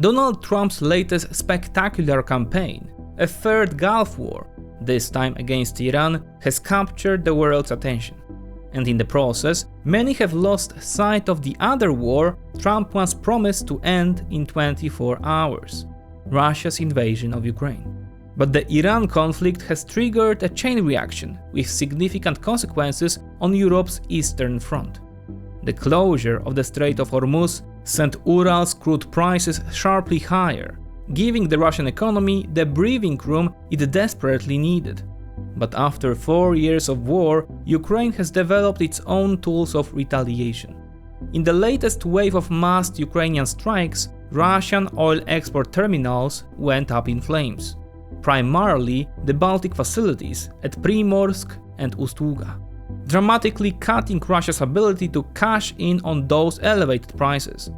Donald Trump's latest spectacular campaign, a third Gulf War, this time against Iran, has captured the world's attention. And in the process, many have lost sight of the other war Trump once promised to end in 24 hours: Russia's invasion of Ukraine. But the Iran conflict has triggered a chain reaction with significant consequences on Europe's eastern front. The closure of the Strait of Hormuz sent Ural's crude prices sharply higher, giving the Russian economy the breathing room it desperately needed. But after 4 years of war, Ukraine has developed its own tools of retaliation. In the latest wave of massed Ukrainian strikes, Russian oil export terminals went up in flames. Primarily the Baltic facilities at Primorsk and Ust-Luga, dramatically cutting Russia's ability to cash in on those elevated prices.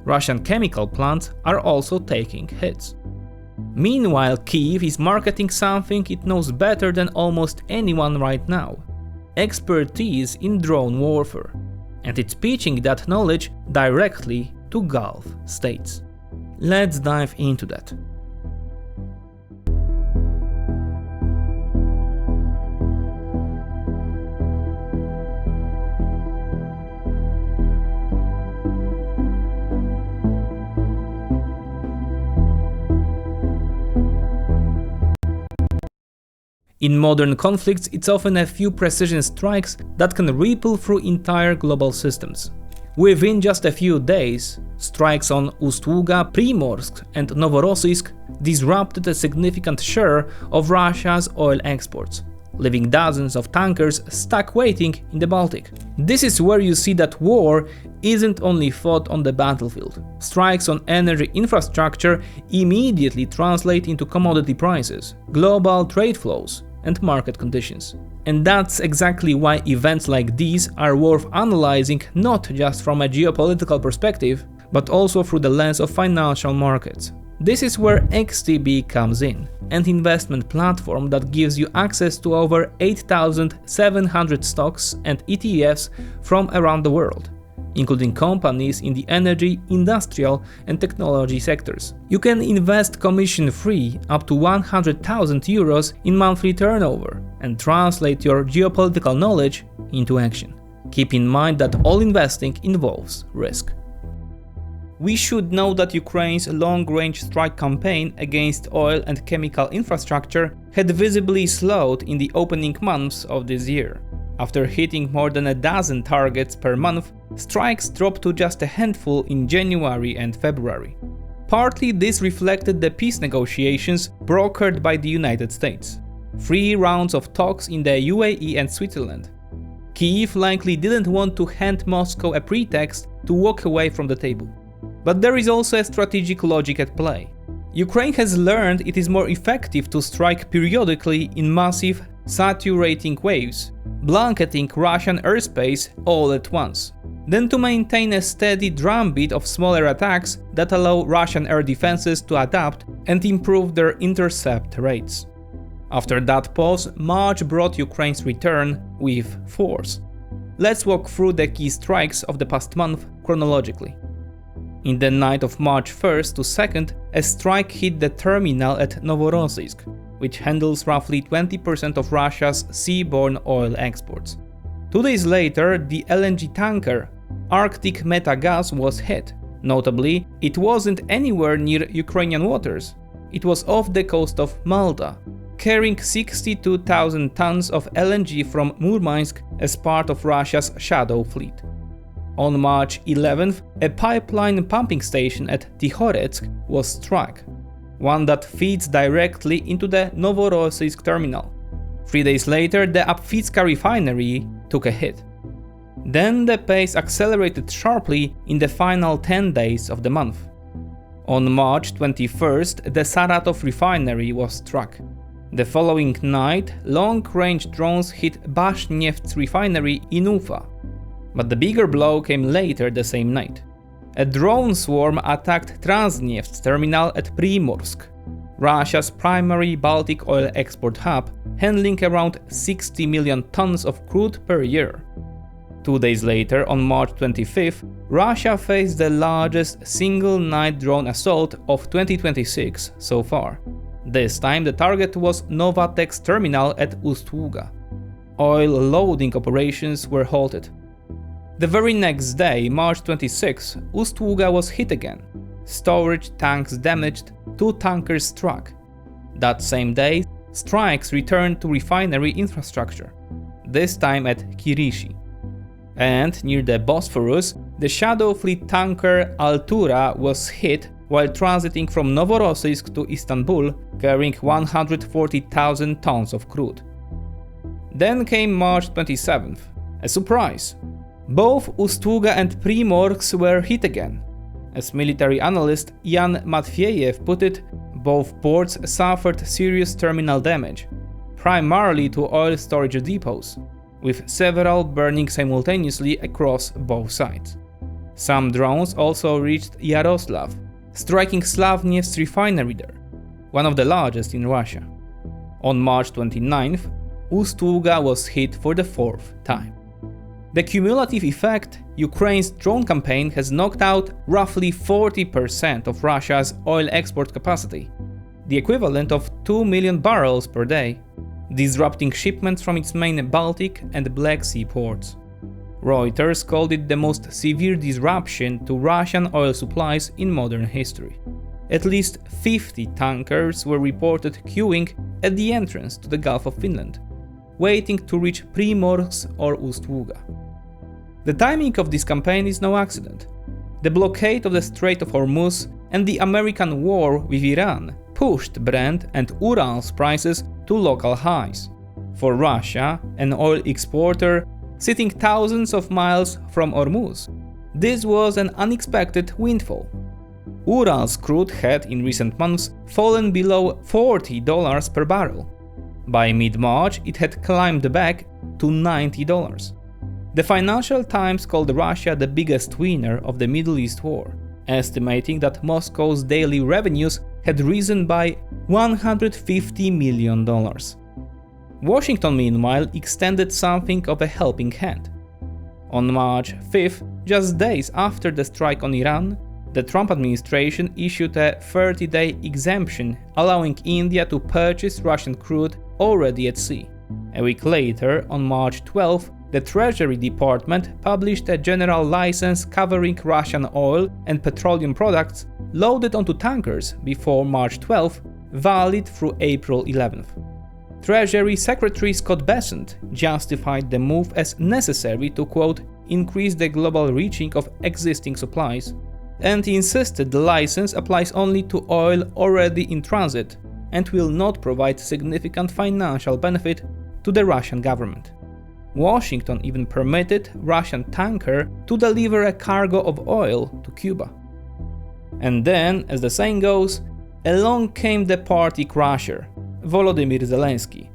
Russian chemical plants are also taking hits. Meanwhile, Kyiv is marketing something it knows better than almost anyone right now: expertise in drone warfare. And it's pitching that knowledge directly to Gulf states. Let's dive into that. In modern conflicts, it's often a few precision strikes that can ripple through entire global systems. Within just a few days, strikes on Ust-Luga, Primorsk and Novorossiysk disrupted a significant share of Russia's oil exports, leaving dozens of tankers stuck waiting in the Baltic. This is where you see that war isn't only fought on the battlefield. Strikes on energy infrastructure immediately translate into commodity prices, global trade flows, and market conditions. And that's exactly why events like these are worth analyzing not just from a geopolitical perspective, but also through the lens of financial markets. This is where XTB comes in, an investment platform that gives you access to over 8,700 stocks and ETFs from around the world, including companies in the energy, industrial and technology sectors. You can invest commission-free up to 100,000 euros in monthly turnover and translate your geopolitical knowledge into action. Keep in mind that all investing involves risk. We should know that Ukraine's long-range strike campaign against oil and chemical infrastructure had visibly slowed in the opening months of this year. After hitting more than a dozen targets per month, strikes dropped to just a handful in January and February. Partly this reflected the peace negotiations brokered by the United States. 3 rounds of talks in the UAE and Switzerland. Kyiv likely didn't want to hand Moscow a pretext to walk away from the table. But there is also a strategic logic at play. Ukraine has learned it is more effective to strike periodically in massive, saturating waves, blanketing Russian airspace all at once, than to maintain a steady drumbeat of smaller attacks that allow Russian air defenses to adapt and improve their intercept rates. After that pause, March brought Ukraine's return with force. Let's walk through the key strikes of the past month chronologically. In the night of March 1st to 2nd, a strike hit the terminal at Novorossiysk, which handles roughly 20% of Russia's seaborne oil exports. 2 days later, the LNG tanker Arctic Metagas was hit. Notably, it wasn't anywhere near Ukrainian waters. It was off the coast of Malta, carrying 62,000 tons of LNG from Murmansk as part of Russia's shadow fleet. On March 11th, a pipeline pumping station at Tikhoretsk was struck, one that feeds directly into the Novorossiysk terminal. 3 days later, the Apfitska refinery took a hit. Then the pace accelerated sharply in the final 10 days of the month. On March 21st, the Saratov refinery was struck. The following night, long-range drones hit Bashneft's refinery in Ufa. But the bigger blow came later the same night. A drone swarm attacked Transneft's terminal at Primorsk, Russia's primary Baltic oil export hub, handling around 60 million tons of crude per year. 2 days later, on March 25th, Russia faced the largest single-night drone assault of 2026 so far. This time the target was Novatek's terminal at Ust-Luga. Oil loading operations were halted. The very next day, March 26, Ust-Luga was hit again. Storage tanks damaged, 2 tankers struck. That same day, strikes returned to refinery infrastructure, this time at Kirishi. And near the Bosphorus, the Shadow Fleet tanker Altura was hit while transiting from Novorossiysk to Istanbul, carrying 140,000 tons of crude. Then came March 27th, a surprise. Both Ust-Luga and Primorsk were hit again. As military analyst Jan Matveyev put it, both ports suffered serious terminal damage, primarily to oil storage depots, with several burning simultaneously across both sides. Some drones also reached Yaroslav, striking Slavnev's refinery there, one of the largest in Russia. On March 29th, Ust-Luga was hit for the 4th time. The cumulative effect, Ukraine's drone campaign has knocked out roughly 40% of Russia's oil export capacity, the equivalent of 2 million barrels per day, disrupting shipments from its main Baltic and Black Sea ports. Reuters called it the most severe disruption to Russian oil supplies in modern history. At least 50 tankers were reported queuing at the entrance to the Gulf of Finland, waiting to reach Primorsk or Ust-Luga. The timing of this campaign is no accident. The blockade of the Strait of Hormuz and the American war with Iran pushed Brent and Urals prices to local highs. For Russia, an oil exporter sitting thousands of miles from Hormuz, this was an unexpected windfall. Urals crude had in recent months fallen below $40 per barrel. By mid-March, it had climbed back to $90. The Financial Times called Russia the biggest winner of the Middle East war, estimating that Moscow's daily revenues had risen by $150 million. Washington, meanwhile, extended something of a helping hand. On March 5th, just days after the strike on Iran, the Trump administration issued a 30-day exemption allowing India to purchase Russian crude already at sea. A week later, on March 12th, the Treasury Department published a general license covering Russian oil and petroleum products loaded onto tankers before March 12th, valid through April 11th. Treasury Secretary Scott Bessent justified the move as necessary to, quote, increase the global reaching of existing supplies, and insisted the license applies only to oil already in transit and will not provide significant financial benefit to the Russian government. Washington even permitted Russian tanker to deliver a cargo of oil to Cuba. And then, as the saying goes, along came the party crasher, Volodymyr Zelensky,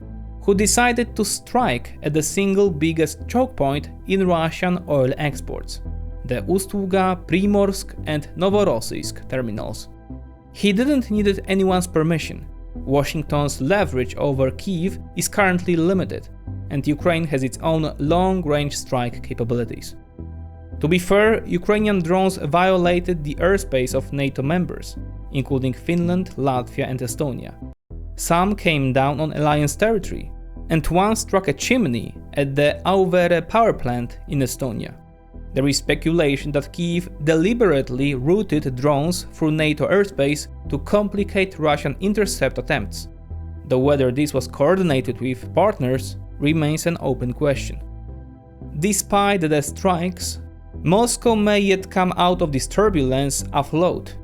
who decided to strike at the single biggest choke point in Russian oil exports, the Ust-Luga, Primorsk and Novorossiysk terminals. He didn't need anyone's permission. Washington's leverage over Kyiv is currently limited, and Ukraine has its own long-range strike capabilities. To be fair, Ukrainian drones violated the airspace of NATO members, including Finland, Latvia and Estonia. Some came down on alliance territory, and one struck a chimney at the Auvere power plant in Estonia. There is speculation that Kyiv deliberately routed drones through NATO airspace to complicate Russian intercept attempts, though whether this was coordinated with partners remains an open question. Despite the strikes, Moscow may yet come out of this turbulence afloat.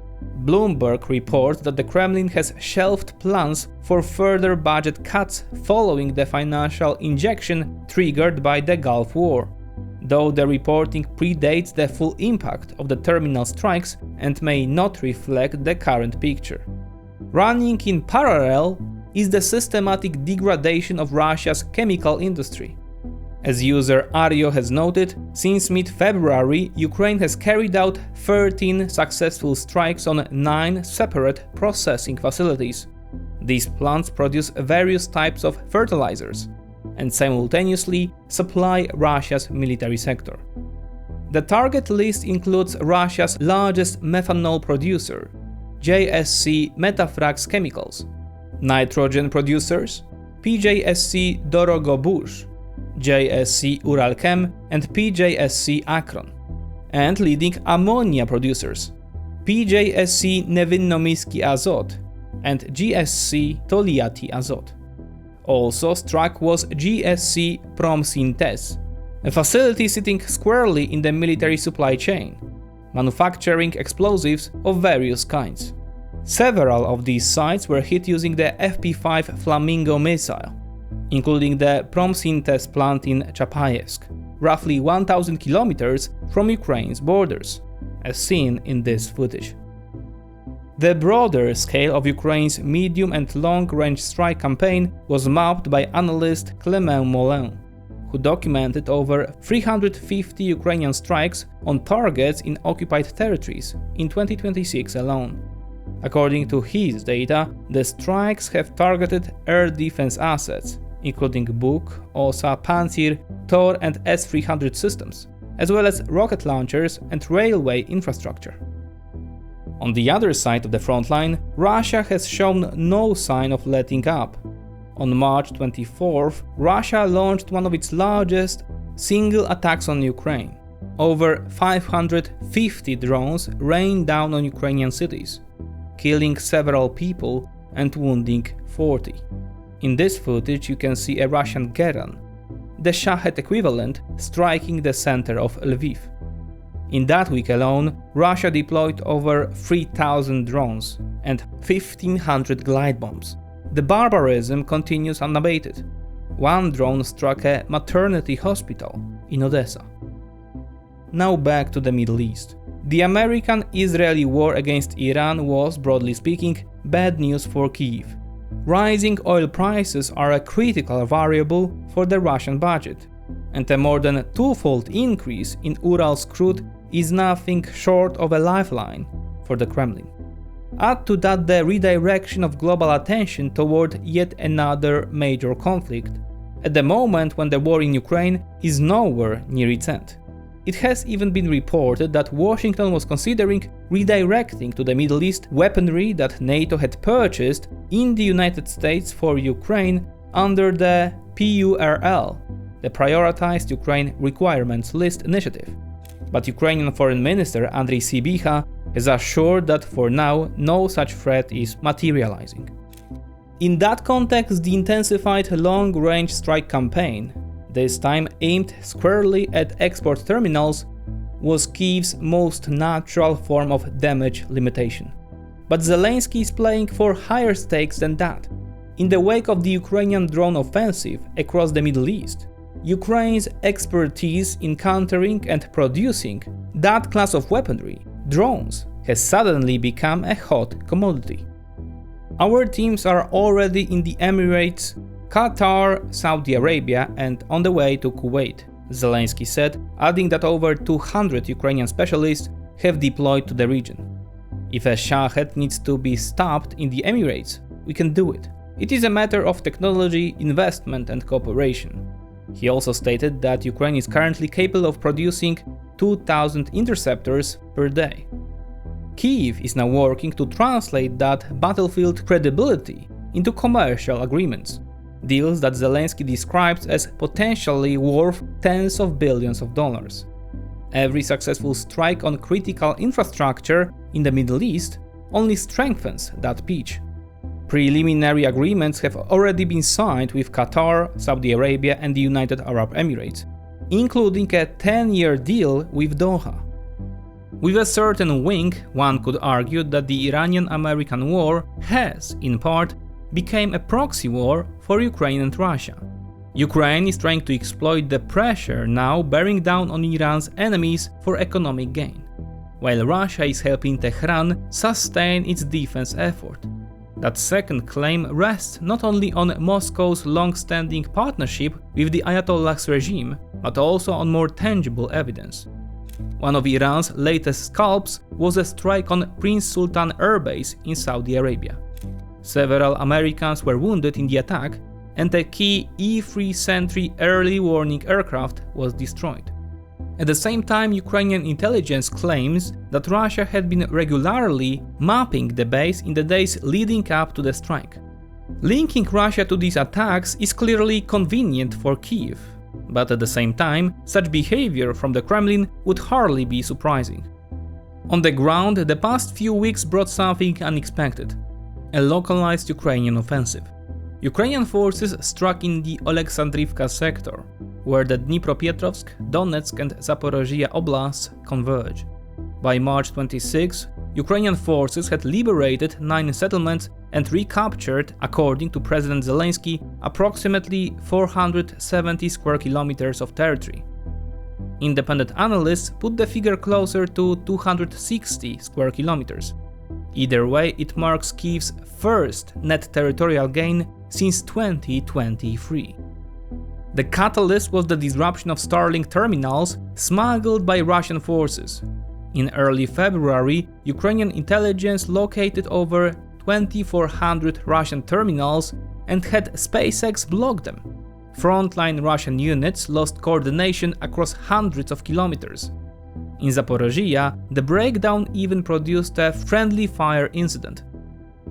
Bloomberg reports that the Kremlin has shelved plans for further budget cuts following the financial injection triggered by the Gulf War, though the reporting predates the full impact of the terminal strikes and may not reflect the current picture. Running in parallel is the systematic degradation of Russia's chemical industry. As user Ario has noted, since mid-February, Ukraine has carried out 13 successful strikes on 9 separate processing facilities. These plants produce various types of fertilizers, and simultaneously supply Russia's military sector. The target list includes Russia's largest methanol producer, JSC Metafrax Chemicals, nitrogen producers, PJSC Dorogobush, JSC Uralchem and PJSC Akron, and leading ammonia producers, PJSC Nevinnomysky Azot and GSC Toliati Azot. Also struck was GSC Promsyntes, a facility sitting squarely in the military supply chain, manufacturing explosives of various kinds. Several of these sites were hit using the FP-5 Flamingo missile, including the Promsyntes plant in Chapayevsk, roughly 1,000 kilometers from Ukraine's borders, as seen in this footage. The broader scale of Ukraine's medium and long-range strike campaign was mapped by analyst Clément Mollin, who documented over 350 Ukrainian strikes on targets in occupied territories in 2026 alone. According to his data, the strikes have targeted air defense assets, including Buk, Osa, Pantsir, Tor and S-300 systems, as well as rocket launchers and railway infrastructure. On the other side of the front line, Russia has shown no sign of letting up. On March 24th, Russia launched one of its largest single attacks on Ukraine. Over 550 drones rained down on Ukrainian cities, killing several people and wounding 40. In this footage you can see a Russian Geran, the Shahed equivalent, striking the center of Lviv. In that week alone, Russia deployed over 3,000 drones and 1,500 glide bombs. The barbarism continues unabated. One drone struck a maternity hospital in Odessa. Now back to the Middle East. The American-Israeli war against Iran was, broadly speaking, bad news for Kyiv. Rising oil prices are a critical variable for the Russian budget, and a more than twofold increase in Urals crude is nothing short of a lifeline for the Kremlin. Add to that the redirection of global attention toward yet another major conflict, at the moment when the war in Ukraine is nowhere near its end. It has even been reported that Washington was considering redirecting to the Middle East weaponry that NATO had purchased in the United States for Ukraine under the PURL, the Prioritized Ukraine Requirements List initiative. But Ukrainian Foreign Minister Andriy Sybiha has assured that for now no such threat is materializing. In that context, the intensified long-range strike campaign, this time aimed squarely at export terminals, was Kyiv's most natural form of damage limitation. But Zelensky is playing for higher stakes than that. In the wake of the Ukrainian drone offensive across the Middle East, Ukraine's expertise in countering and producing that class of weaponry, drones, has suddenly become a hot commodity. Our teams are already in the Emirates, Qatar, Saudi Arabia and on the way to Kuwait, Zelensky said, adding that over 200 Ukrainian specialists have deployed to the region. If a Shahed needs to be stopped in the Emirates, we can do it. It is a matter of technology, investment and cooperation. He also stated that Ukraine is currently capable of producing 2,000 interceptors per day. Kyiv is now working to translate that battlefield credibility into commercial agreements, deals that Zelensky describes as potentially worth tens of billions of dollars. Every successful strike on critical infrastructure in the Middle East only strengthens that pitch. Preliminary agreements have already been signed with Qatar, Saudi Arabia and the United Arab Emirates, including a 10-year deal with Doha. With a certain wink, one could argue that the Iranian-American war has, in part, become a proxy war for Ukraine and Russia. Ukraine is trying to exploit the pressure now bearing down on Iran's enemies for economic gain, while Russia is helping Tehran sustain its defense effort. That second claim rests not only on Moscow's long-standing partnership with the Ayatollah's regime, but also on more tangible evidence. One of Iran's latest scalps was a strike on Prince Sultan Air Base in Saudi Arabia. Several Americans were wounded in the attack, and a key E-3 Sentry early warning aircraft was destroyed. At the same time, Ukrainian intelligence claims that Russia had been regularly mapping the base in the days leading up to the strike. Linking Russia to these attacks is clearly convenient for Kyiv, but at the same time, such behavior from the Kremlin would hardly be surprising. On the ground, the past few weeks brought something unexpected: a localized Ukrainian offensive. Ukrainian forces struck in the Oleksandrivka sector, where the Dnipropetrovsk, Donetsk and Zaporozhye oblasts converge. By March 26, Ukrainian forces had liberated 9 settlements and recaptured, according to President Zelensky, approximately 470 square kilometers of territory. Independent analysts put the figure closer to 260 square kilometers. Either way, it marks Kyiv's first net territorial gain since 2023. The catalyst was the disruption of Starlink terminals smuggled by Russian forces. In early February, Ukrainian intelligence located over 2,400 Russian terminals and had SpaceX block them. Frontline Russian units lost coordination across hundreds of kilometers. In Zaporozhye, the breakdown even produced a friendly fire incident.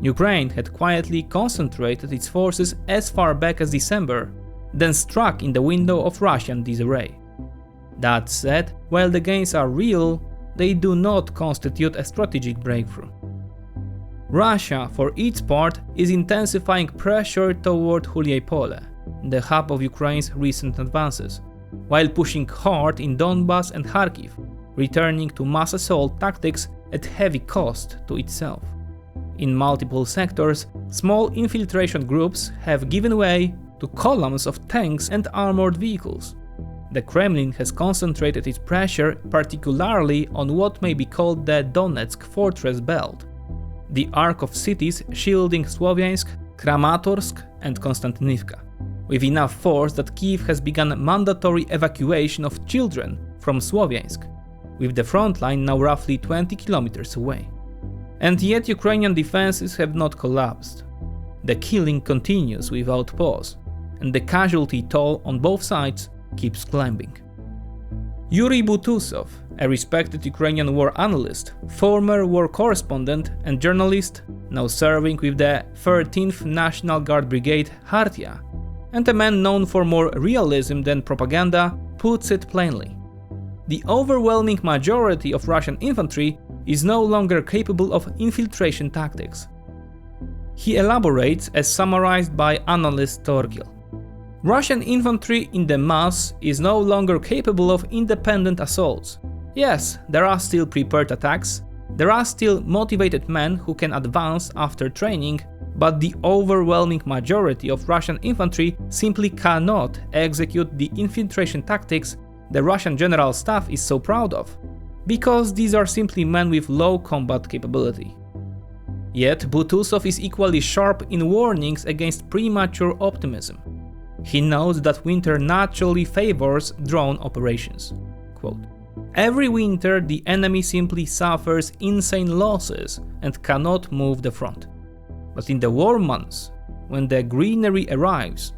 Ukraine had quietly concentrated its forces as far back as December, then struck in the window of Russian disarray. That said, while the gains are real, they do not constitute a strategic breakthrough. Russia, for its part, is intensifying pressure toward Huliaipole, the hub of Ukraine's recent advances, while pushing hard in Donbas and Kharkiv, returning to mass assault tactics at heavy cost to itself. In multiple sectors, small infiltration groups have given way to columns of tanks and armored vehicles. The Kremlin has concentrated its pressure particularly on what may be called the Donetsk Fortress Belt, the arc of cities shielding Słowiańsk, Kramatorsk and Konstantinivka, with enough force that Kyiv has begun mandatory evacuation of children from Słowiańsk, with the front line now roughly 20 kilometers away. And yet Ukrainian defenses have not collapsed. The killing continues without pause, and the casualty toll on both sides keeps climbing. Yuri Butusov, a respected Ukrainian war analyst, former war correspondent and journalist, now serving with the 13th National Guard Brigade Arcadia, and a man known for more realism than propaganda, puts it plainly. The overwhelming majority of Russian infantry is no longer capable of infiltration tactics. He elaborates as summarized by analyst Torgil. Russian infantry in the mass is no longer capable of independent assaults. Yes, there are still prepared attacks, there are still motivated men who can advance after training, but the overwhelming majority of Russian infantry simply cannot execute the infiltration tactics the Russian general staff is so proud of, because these are simply men with low combat capability. Yet Butusov is equally sharp in warnings against premature optimism. He notes that winter naturally favors drone operations. Quote, "Every winter the enemy simply suffers insane losses and cannot move the front. But in the warm months, when the greenery arrives,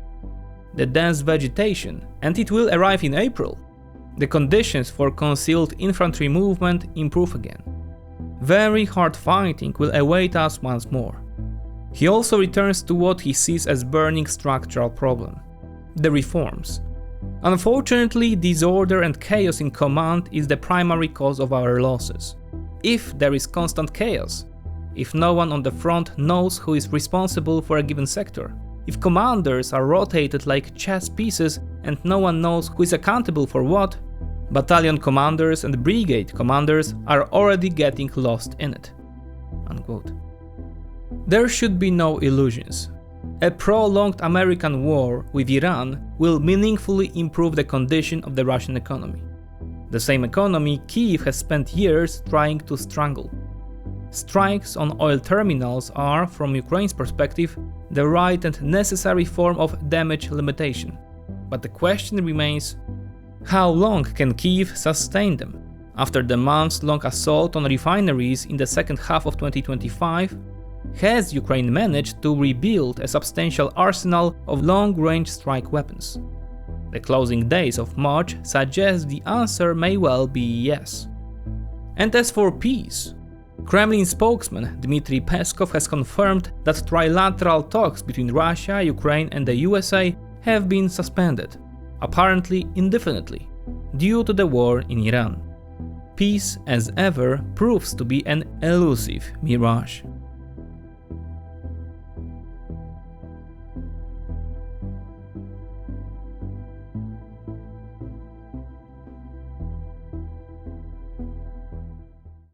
the dense vegetation, and it will arrive in April, the conditions for concealed infantry movement improve again. Very hard fighting will await us once more." He also returns to what he sees as burning structural problem: the reforms. Unfortunately, disorder and chaos in command is the primary cause of our losses. If there is constant chaos, if no one on the front knows who is responsible for a given sector, if commanders are rotated like chess pieces and no one knows who is accountable for what, battalion commanders and brigade commanders are already getting lost in it." Unquote. There should be no illusions. A prolonged American war with Iran will meaningfully improve the condition of the Russian economy. The same economy Kyiv has spent years trying to strangle. Strikes on oil terminals are, from Ukraine's perspective, the right and necessary form of damage limitation. But the question remains, how long can Kyiv sustain them? After the months-long assault on refineries in the second half of 2025, has Ukraine managed to rebuild a substantial arsenal of long-range strike weapons? The closing days of March suggest the answer may well be yes. And as for peace, Kremlin spokesman Dmitry Peskov has confirmed that trilateral talks between Russia, Ukraine and the USA have been suspended, apparently indefinitely, due to the war in Iran. Peace, as ever, proves to be an elusive mirage.